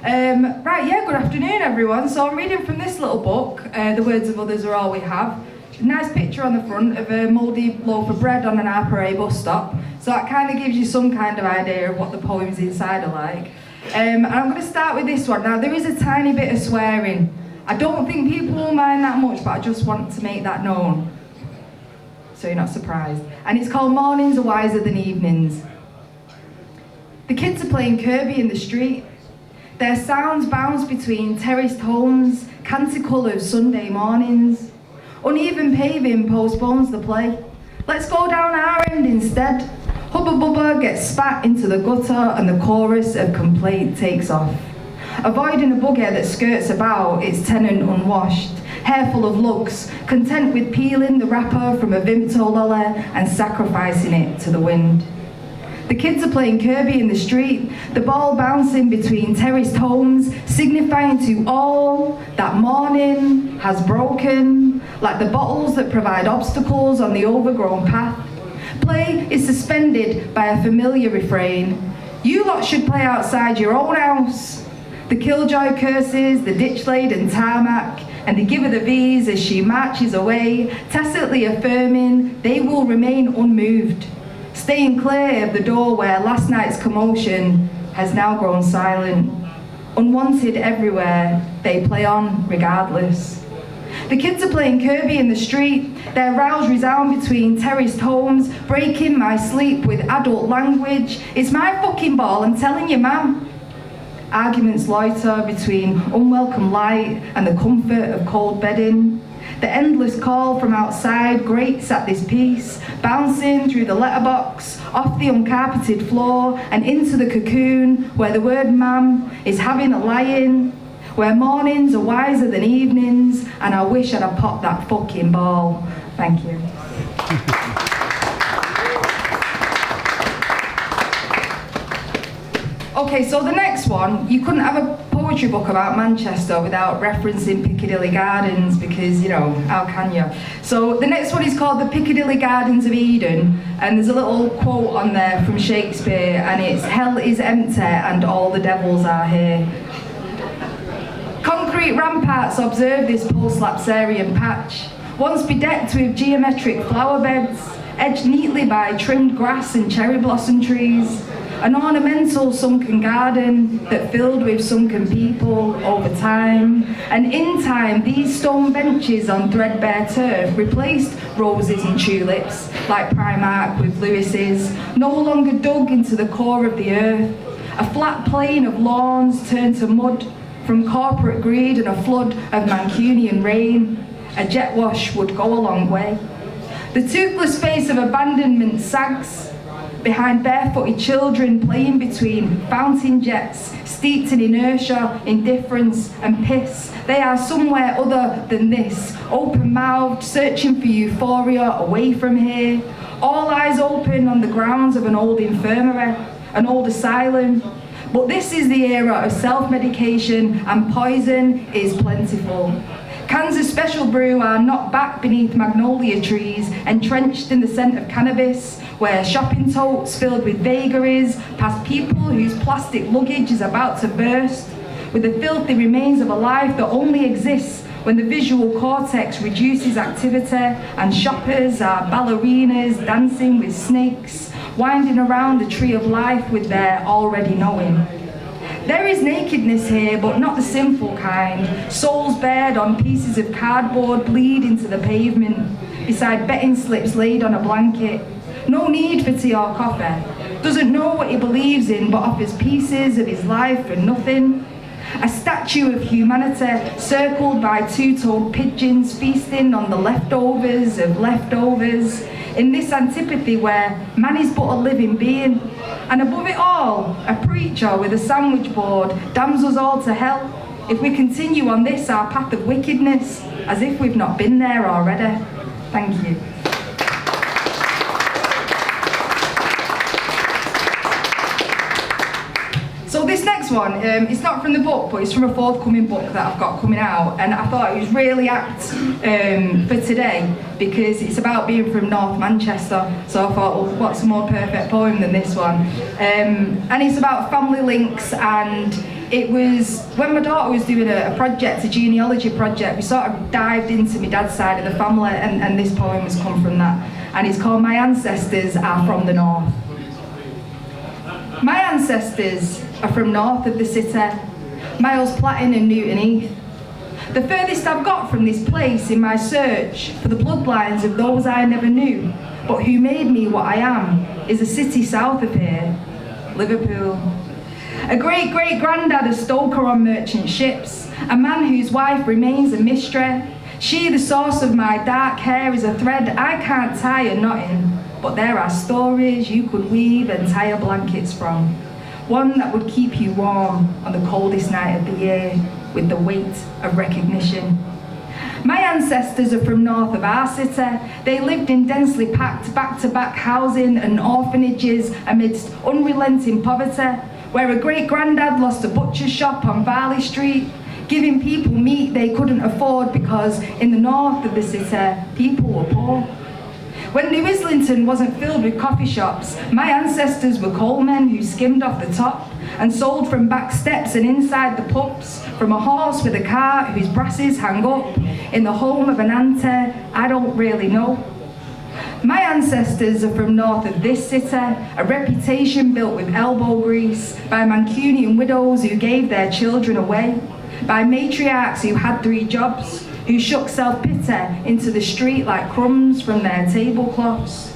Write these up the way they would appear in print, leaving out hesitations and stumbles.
Good afternoon everyone. So I'm reading from this little book, The Words of Others Are All We Have. Nice picture on the front of a mouldy loaf of bread on an Harper bus stop. So that kind of gives you some kind of idea of what the poems inside are like. And I'm going to start with this one. Now there is a tiny bit of swearing. I don't think people will mind that much, but I just want to make that known, so you're not surprised. And it's called Mornings Are Wiser Than Evenings. The kids are playing Kirby in the street. Their sounds bounce between terraced homes, canty-coloured Sunday mornings. Uneven paving postpones the play. Let's go down our end instead. Hubba Bubba gets spat into the gutter and the chorus of complaint takes off. Avoiding a bugger that skirts about its tenant unwashed, hair full of lugs, content with peeling the wrapper from a Vimto lolly and sacrificing it to the wind. The kids are playing Kirby in the street, the ball bouncing between terraced homes, signifying to all that morning has broken, like the bottles that provide obstacles on the overgrown path. Play is suspended by a familiar refrain. You lot should play outside your own house. The killjoy curses, the ditch-laden tarmac, and the give her the V's as she marches away, tacitly affirming they will remain unmoved, staying clear of the door where last night's commotion has now grown silent. Unwanted everywhere, they play on regardless. The kids are playing Kirby in the street, their rows resound between terraced homes, breaking my sleep with adult language. It's my fucking ball, I'm telling you, ma'am. Arguments loiter between unwelcome light and the comfort of cold bedding. The endless call from outside grates at this piece, bouncing through the letterbox, off the uncarpeted floor and into the cocoon where the word ma'am is having a lie-in, where mornings are wiser than evenings, and I wish I'd have popped that fucking ball. Thank you. Okay, so the next one, you couldn't have a poetry book about Manchester without referencing Piccadilly Gardens because, you know, how can you? So the next one is called The Piccadilly Gardens of Eden, and there's a little quote on there from Shakespeare, and it's, "Hell is empty and all the devils are here." Concrete ramparts observe this post-lapsarian patch, once bedecked with geometric flower beds, edged neatly by trimmed grass and cherry blossom trees. An ornamental sunken garden that filled with sunken people over time. And in time, these stone benches on threadbare turf replaced roses and tulips, like Primark with Lewis's, no longer dug into the core of the earth. A flat plain of lawns turned to mud from corporate greed and a flood of Mancunian rain. A jet wash would go a long way. The toothless face of abandonment sags behind barefooted children playing between fountain jets, steeped in inertia, indifference and piss. They are somewhere other than this, open-mouthed, searching for euphoria away from here. All eyes open on the grounds of an old infirmary, an old asylum. But this is the era of self-medication and poison is plentiful. Cans of special brew are knocked back beneath magnolia trees, entrenched in the scent of cannabis, where shopping totes filled with vagaries pass people whose plastic luggage is about to burst, with the filthy remains of a life that only exists when the visual cortex reduces activity and shoppers are ballerinas dancing with snakes, winding around the tree of life with their already knowing. There is nakedness here, but not the sinful kind. Souls bared on pieces of cardboard bleed into the pavement, beside betting slips laid on a blanket. No need for tea or coffee. Doesn't know what he believes in, but offers pieces of his life for nothing. A statue of humanity circled by two-toed pigeons feasting on the leftovers of leftovers. In this antipathy where man is but a living being. And above it all, a preacher with a sandwich board damns us all to hell if we continue on this, our path of wickedness, as if we've not been there already. Thank you. So this next one, it's not from the book, but it's from a forthcoming book that I've got coming out, and I thought it was really apt for today because it's about being from North Manchester. So I thought, well, what's a more perfect poem than this one? And it's about family links and it was when my daughter was doing a project, a genealogy project, we sort of dived into my dad's side of the family, and this poem has come from that. And it's called My Ancestors Are From the North. My ancestors are from north of the city, Miles Platin and Newton Heath. The furthest I've got from this place in my search for the bloodlines of those I never knew, but who made me what I am, is a city south of here, Liverpool. A great-great-granddad a stoker on merchant ships, a man whose wife remains a mystery. She, the source of my dark hair, is a thread I can't tie a knot in, but there are stories you could weave entire blankets from. One that would keep you warm on the coldest night of the year, with the weight of recognition. My ancestors are from north of our city. They lived in densely packed back-to-back housing and orphanages amidst unrelenting poverty, where a great-granddad lost a butcher's shop on Varley Street, giving people meat they couldn't afford because in the north of the city, people were poor. When New Islington wasn't filled with coffee shops, my ancestors were coalmen who skimmed off the top and sold from back steps and inside the pubs, from a horse with a cart whose brasses hang up in the home of an auntie I don't really know. My ancestors are from north of this city, a reputation built with elbow grease by Mancunian widows who gave their children away, by matriarchs who had 3 jobs, who shook self-pity into the street like crumbs from their tablecloths,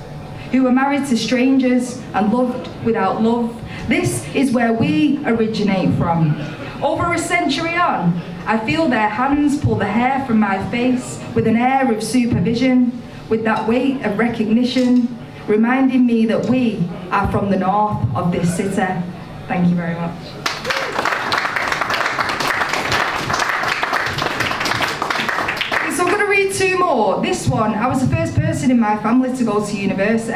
who were married to strangers and loved without love. This is where we originate from. Over a century on, I feel their hands pull the hair from my face with an air of supervision, with that weight of recognition, reminding me that we are from the north of this city. Thank you very much. So I'm going to read 2 more. This one, I was the first person in my family to go to university.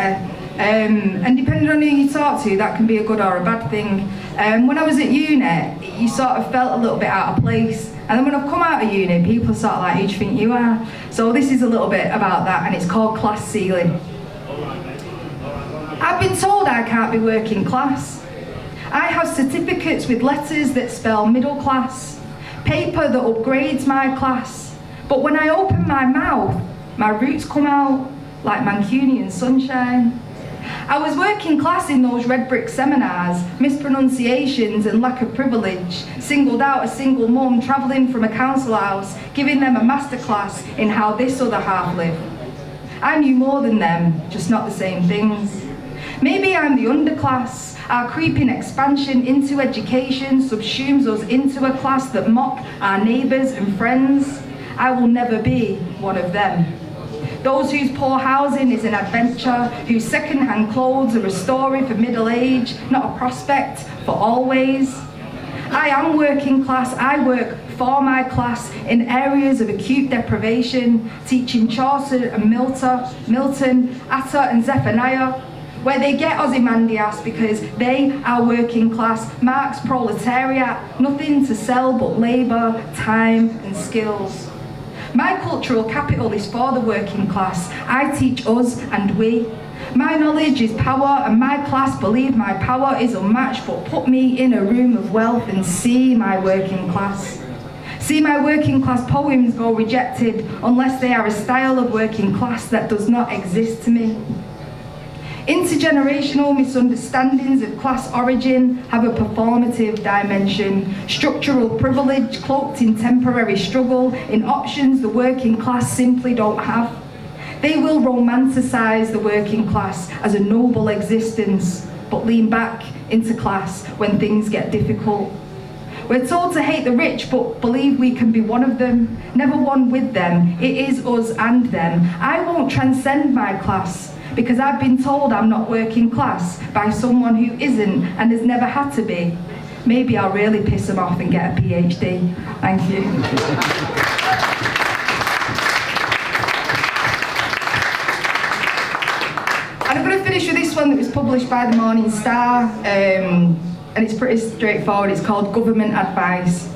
And depending on who you talk to, that can be a good or a bad thing. When I was at uni, you sort of felt a little bit out of place. And then when I've come out of uni, people are sort of like, who do you think you are? So this is a little bit about that, and it's called class ceiling. I've been told I can't be working class. I have certificates with letters that spell middle class, paper that upgrades my class. But when I open my mouth, my roots come out like Mancunian sunshine. I was working class in those red brick seminars, mispronunciations and lack of privilege, singled out a single mum travelling from a council house, giving them a masterclass in how this other half lived. I knew more than them, just not the same things. Maybe I'm the underclass. Our creeping expansion into education subsumes us into a class that mock our neighbours and friends. I will never be one of them. Those whose poor housing is an adventure, whose second-hand clothes are a story for middle age, not a prospect for always. I am working class. I work for my class in areas of acute deprivation, teaching Chaucer and Milton, Atta and Zephaniah, where they get Ozymandias because they are working class. Marx proletariat, nothing to sell but labour, time and skills. My cultural capital is for the working class. I teach us and we. My knowledge is power, and my class believe my power is unmatched, but put me in a room of wealth and see my working class. See my working class poems go rejected unless they are a style of working class that does not exist to me. Intergenerational misunderstandings of class origin have a performative dimension. Structural privilege cloaked in temporary struggle, in options the working class simply don't have. They will romanticise the working class as a noble existence, but lean back into class when things get difficult. We're told to hate the rich, but believe we can be one of them, never one with them. It is us and them. I won't transcend my class, because I've been told I'm not working class by someone who isn't and has never had to be. Maybe I'll really piss them off and get a PhD. Thank you. And I'm going to finish with this one that was published by the Morning Star, and it's pretty straightforward. It's called Government Advice.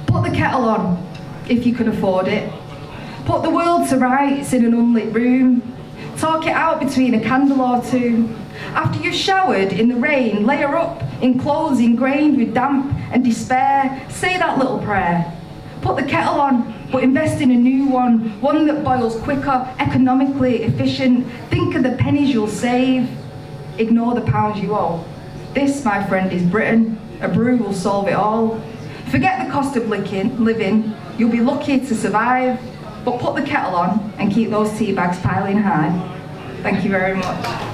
Put the kettle on, if you can afford it. Put the world to rights in an unlit room. Talk it out between a candle or two. After you've showered in the rain, layer up in clothes ingrained with damp and despair, say that little prayer. Put the kettle on, but invest in a new one that boils quicker, economically efficient. Think of the pennies you'll save, ignore the pounds you owe. This, my friend, is Britain. A brew will solve it all. Forget the cost of living, you'll be lucky to survive, but put the kettle on and keep those tea bags piling high. Thank you very much.